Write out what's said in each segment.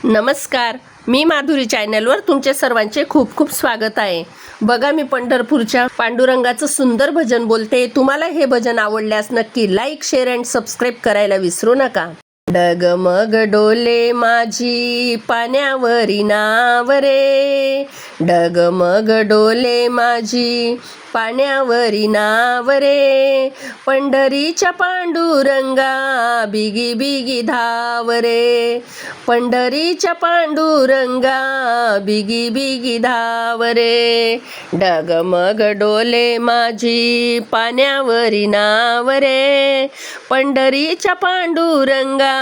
नमस्कार, मी माधुरी चॅनलवर तुमचे सर्वांचे खूप खूप स्वागत आहे. बघा, मी पंढरपूरच्या पांडुरंगाचं सुंदर भजन बोलते. तुम्हाला हे भजन आवडल्यास नक्की लाईक, शेअर अँड सबस्क्राईब करायला विसरू नका. डगमग डोले माझी पाण्यावरी नाव रे, डगमग डोले माझी पाण्यावरी नाव रे, पंढरीच्या पांडुरंगा बिगी बिगी धाव रे, पंढरीच्या पांडुरंगा बिगी बिगी धाव रे, डगमग डोले माझी पाण्यावरी नाव रे, पंढरीच्या पांडुरंगा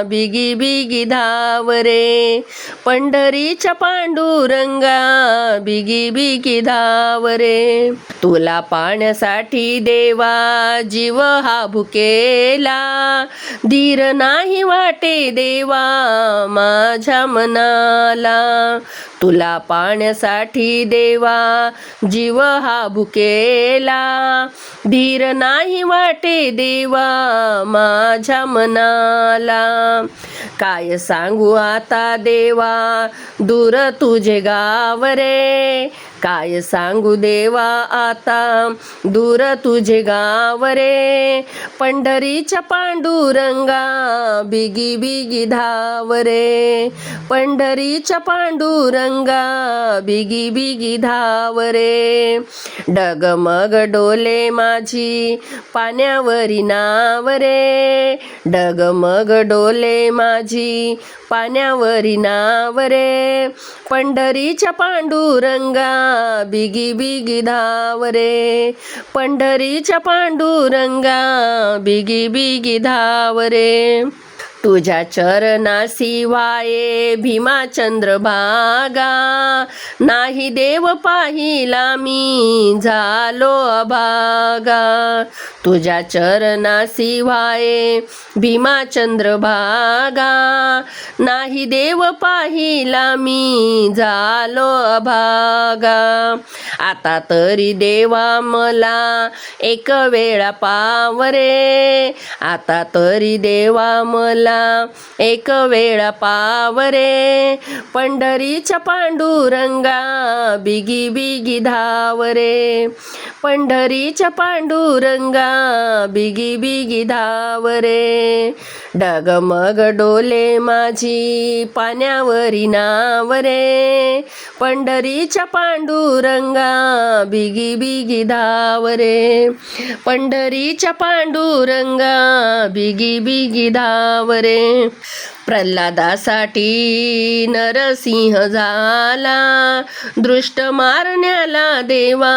बिगी बिगी धाव रे, पंढरीच्या पांडुरंगा बिगी बिगी धाव रे. तुला पाण्यासाठी देवा जीव हा भुकेला, धीर नाही वाटे देवा माझ्या मनाला, तुला पाण्यासाठी देवा जीव हा भुकेला, धीर नाही वाटे देवा माझ्या मनाला. काय सांगू आता देवा दूर तुझे गाव रे, काय सांगू देवा आता दूर तुझे गाव रे, पंढरीच्या पांडुरंगा बिगी बिगी धाव रे, पंढरीच्या पांडुरंगा बिगी बिगी धाव रे, डगमग डोले माझी पाण्यावरी नाव रे, डगमग डोले माझी पाण्यावरी नाव रे, पंढरीच्या पांडुरंगा बिगी बिगी धाव रे, पंढरीच्या पांडुरंगा बिगी बिगी धाव रे. तुझ्या चरणासी वाये भीमा चंद्रभागा, नाही देव पाहिला मी झालो अभागा, तुझ्या चरणासी वाये भीमा चंद्रभागा, नाही देव पाहिला मी झालो अभागा. आता तरी देवा मला एक वेळा पाव रे, आता तरी देवा मला एक वेळा पाव रे, पंढरीच्या पांडुरंगा बिगी बिगी धाव रे, पंढरीच्या पांडुरंगा बिगी बिगी धाव रे, डगमग डोले माझी पाण्यावरी नाव रे, पंढरीच्या पांडुरंगा बिगी बिगी धाव रे, पंढरीच्या पांडुरंगा बिगी बिगी धाव रे. प्रल्हादासाठी नरसिंह झाला, दृष्ट मारण्याला देवा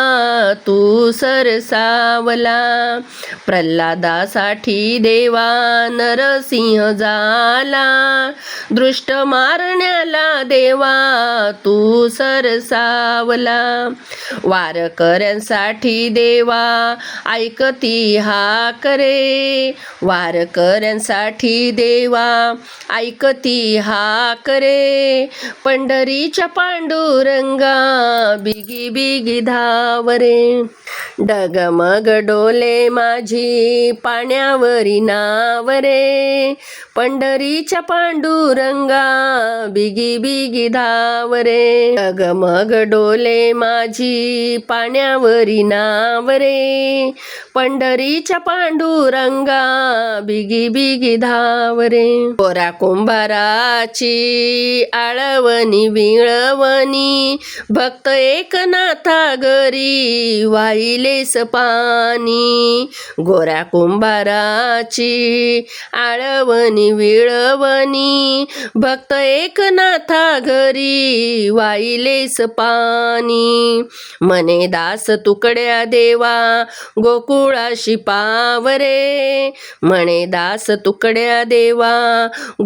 तू सरसावला, प्रल्हादासाठी देवा नरसिंह झाला, दृष्ट मारण्याला देवा तू सरसावला, वारकऱ्यांसाठी देवा ऐकती हाक रे, वारकऱ्यांसाठी देवा ऐकती हाक रे, पंढरीच्या पांडुरंगा बिगी बिगी धाव रे, डगमग डोले माझी पाण्यावरी नाव रे, पंढरीच्या पांडुरंगा बिगी बिगी धाव रे, डगमग डोले माझी पाण्यावरी नाव रे, पंढरीच्या पांडुरंगा बिगी बिगी धाव रे. गोरा कुंभाराची आळवणी विळवणी, भक्त एकनाथा घरी वाहिलेस पाणी, गोऱ्या कुंभाराची आळवणी विळवणी, भक्त एकनाथा घरी वाहिलेस पाणी, मने दास तुकड्या देवा गोकुळाशी पाव रे, मने दास तुकड्या देवा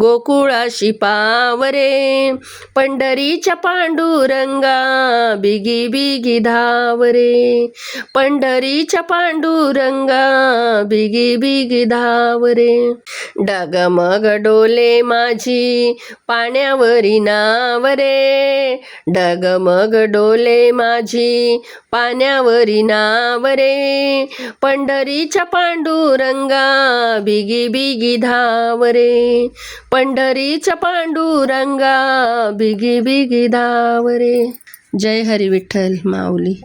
गोकुळाशी पाव रे, पंढरीच्या पांडुरंगा बिगी बिगी धाव रे, पंढरीच्या पांडुरंगा बिगी बिगी धाव रे, डगमग डोले माझी पाण्यावरी नाव रे, डगमग डोले माझी पाण्यावरी नाव रे, पंढरीच्या पांडुरंगा बिगी बिगी धाव रे, पंढरीच्या पांडुरंगा बिगी बिगी धाव रे. जय हरी विठ्ठल माऊली.